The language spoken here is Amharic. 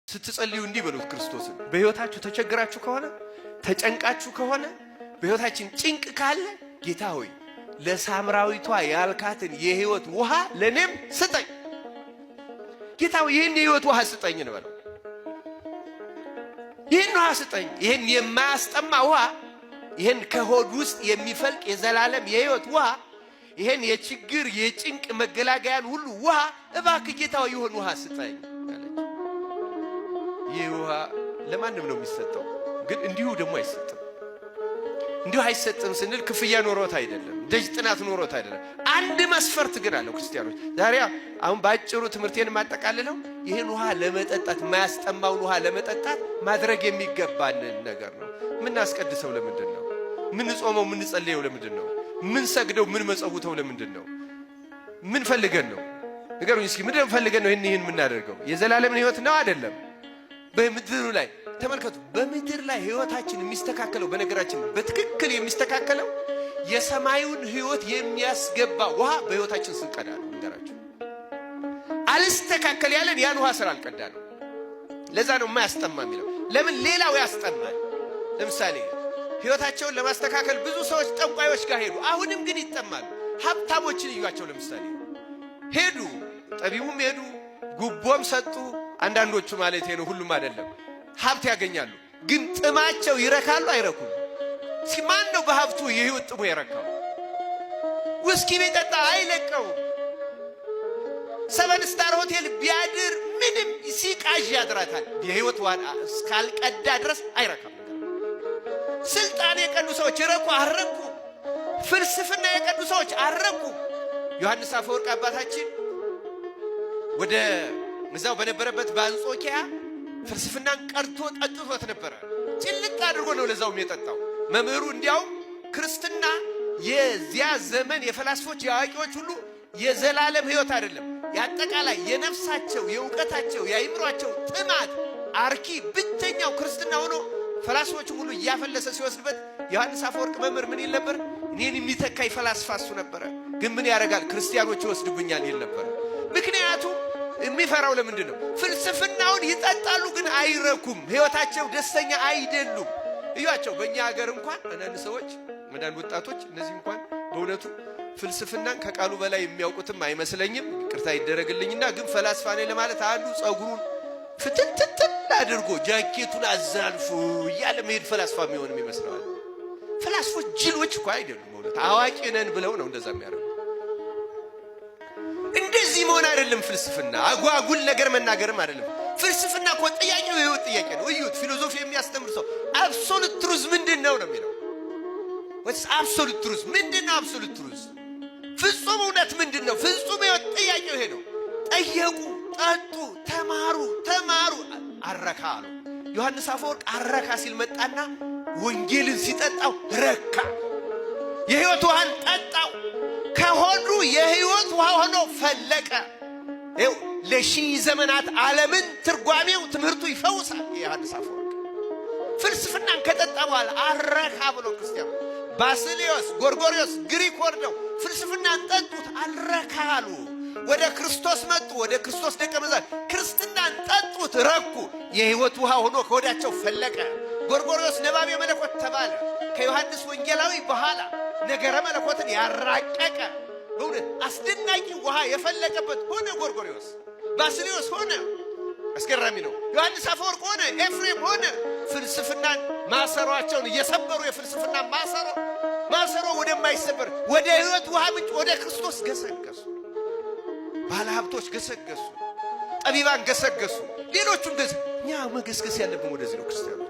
ስትጸልዩ እንዲህ በሉት ክርስቶስን በህይወታችሁ ተቸግራችሁ ከሆነ ተጨንቃችሁ ከሆነ በህይወታችን ጭንቅ ካለ ጌታ ሆይ ለሳምራዊቷ ያልካትን የህይወት ውሃ ለኔም ስጠኝ። ጌታ ሆይ ይህን የህይወት ውሃ ስጠኝ ነው። ይህን ውሃ ስጠኝ። ይህን የማያስጠማ ውሃ፣ ይህን ከሆድ ውስጥ የሚፈልቅ የዘላለም የህይወት ውሃ፣ ይህን የችግር የጭንቅ መገላገያን ሁሉ ውሃ እባክህ ጌታ ሆይ ይሁን ውሃ ስጠኝ አለች። ይህ ውሃ ለማንም ነው የሚሰጠው፣ ግን እንዲሁ ደግሞ አይሰጥም። እንዲሁ አይሰጥም ስንል ክፍያ ኖሮት አይደለም፣ ደጅ ጥናት ኖሮት አይደለም። አንድ መስፈርት ግን አለው። ክርስቲያኖች ዛሬ አሁን ባጭሩ ትምህርቴን ማጠቃልለው ይህን ውሃ ለመጠጣት ማያስጠማውን ውሃ ለመጠጣት ማድረግ የሚገባን ነገር ነው። ምን አስቀድሰው ለምንድን ነው? ምን ጾመው ምን ጸልየው ለምንድን ነው? ምን ሰግደው ምን መጸውተው ለምንድን ነው? ምን ፈልገን ነው? ንገሩኝ እስኪ። ምን ፈልገን ነው ይህን የምናደርገው? የዘላለምን ህይወት ነው አይደለም? በምድሩ ላይ ተመልከቱ። በምድር ላይ ህይወታችን የሚስተካከለው በነገራችን በትክክል የሚስተካከለው የሰማዩን ህይወት የሚያስገባ ውሃ በህይወታችን ስንቀዳ ነው። ንገራችሁ አልስተካከል ያለን ያን ውሃ ስራ አልቀዳ ነው። ለዛ ነው የማያስጠማ የሚለው። ለምን ሌላው ያስጠማል። ለምሳሌ ህይወታቸውን ለማስተካከል ብዙ ሰዎች ጠንቋዮች ጋር ሄዱ። አሁንም ግን ይጠማሉ። ሀብታሞችን እዩዋቸው። ለምሳሌ ሄዱ፣ ጠቢቡም ሄዱ፣ ጉቦም ሰጡ። አንዳንዶቹ ማለት ነው፣ ሁሉም አይደለም። ሀብት ያገኛሉ፣ ግን ጥማቸው ይረካሉ አይረኩም? ማን ነው በሀብቱ የህይወት ጥሙ የረካው? ውስኪ ቢጠጣ አይለቀው። 7 ስታር ሆቴል ቢያድር ምንም ሲቃዥ ያድራታል። የህይወት ዋና እስካልቀዳ ድረስ አይረካም። ስልጣን የቀዱ ሰዎች ይረኩ አረኩ። ፍልስፍና የቀዱ ሰዎች አረኩ። ዮሐንስ አፈወርቅ አባታችን ወደ እዛው በነበረበት በአንጾኪያ ፍልስፍናን ቀርቶ ጠጥቶት ነበረ። ጭልቅ አድርጎ ነው ለዛውም የጠጣው። መምህሩ እንዲያውም ክርስትና የዚያ ዘመን የፈላስፎች የአዋቂዎች ሁሉ የዘላለም ህይወት አይደለም፣ ያጠቃላይ የነፍሳቸው የእውቀታቸው የአይምሯቸው ጥማት አርኪ ብቸኛው ክርስትና ሆኖ ፈላስፎች ሁሉ እያፈለሰ ሲወስድበት ዮሐንስ አፈወርቅ መምህር ምን ይል ነበር? እኔን የሚተካይ ፈላስፋ እሱ ነበረ፣ ግን ምን ያደርጋል ክርስቲያኖች ይወስድብኛል ይል ነበር። ምክንያቱም የሚፈራው ለምንድን ነው? ፍልስፍናውን ይጠጣሉ ግን አይረኩም፣ ህይወታቸው ደስተኛ አይደሉም። እዩዋቸው። በእኛ ሀገር እንኳን አንዳንድ ሰዎች አንዳንድ ወጣቶች እነዚህ እንኳን በእውነቱ ፍልስፍናን ከቃሉ በላይ የሚያውቁትም አይመስለኝም፣ ይቅርታ ይደረግልኝና፣ ግን ፈላስፋ ነኝ ለማለት አንዱ ጸጉሩን ፍትትትል አድርጎ ጃኬቱን አዛልፎ እያለ መሄድ ፈላስፋ የሚሆንም ይመስለዋል። ፈላስፎች ጅሎች እኮ አይደሉም። በእውነት አዋቂ ነን ብለው ነው እንደዛ የሚያደርጉ። እንደዚህ መሆን አይደለም ፍልስፍና፣ አጓጉል ነገር መናገርም አይደለም ፍልስፍና። እኮ ጥያቄው የህይወት ጥያቄ ነው። እዩት፣ ፊሎሶፊ የሚያስተምር ሰው አብሶሉት ትሩዝ ምንድን ነው ነው የሚለው። ወይስ አብሶሉት ትሩዝ ምንድን ነው? አብሶሉት ትሩዝ ፍጹም እውነት ምንድን ነው? ፍጹም ህይወት ጥያቄው ይሄ ነው። ጠየቁ፣ ጠጡ፣ ተማሩ አረካ አሉ። ዮሐንስ አፈወርቅ አረካ ሲል መጣና ወንጌልን ሲጠጣው ረካ። የህይወት ውሃን ጠጣው። ከሆዱ የህይወት ውሃ ሆኖ ፈለቀ። ይኸው ለሺህ ዘመናት ዓለምን ትርጓሜው ትምህርቱ ይፈውሳል። ዮሐንስ አፈወርቅ ፍልስፍናን ከጠጣ በኋላ አረካ ብሎ ክርስቲያኑ ባስልዮስ፣ ጎርጎርዮስ ግሪክ ወርደው ፍልስፍናን ጠጡት፣ አልረካ አሉ። ወደ ክርስቶስ መጡ። ወደ ክርስቶስ ደቀ መዛሙርት ክርስትናን ጠጡት፣ ረኩ። የህይወት ውሃ ሆኖ ከወዳቸው ፈለቀ። ጎርጎርዮስ ነባቤ መለኮት ተባለ። ከዮሐንስ ወንጌላዊ በኋላ ነገረ መለኮትን ያራቀቀ በእውነት አስደናቂ ውሃ የፈለቀበት ሆነ ጎርጎርዮስ። ባስልዮስ ሆነ፣ አስገራሚ ነው። ዮሐንስ አፈወርቅ ሆነ፣ ኤፍሬም ሆነ። ፍልስፍናን ማሰሯቸውን እየሰበሩ የፍልስፍና ማሰሮ ወደማይሰበር ወደ ህይወት ውሃ ምንጭ ወደ ክርስቶስ ገሰገሱ። ባለሀብቶች ገሰገሱ፣ ጠቢባን ገሰገሱ፣ ሌሎቹም እኛ መገስገስ ያለብን ወደዚህ ነው ክርስቲያኑ።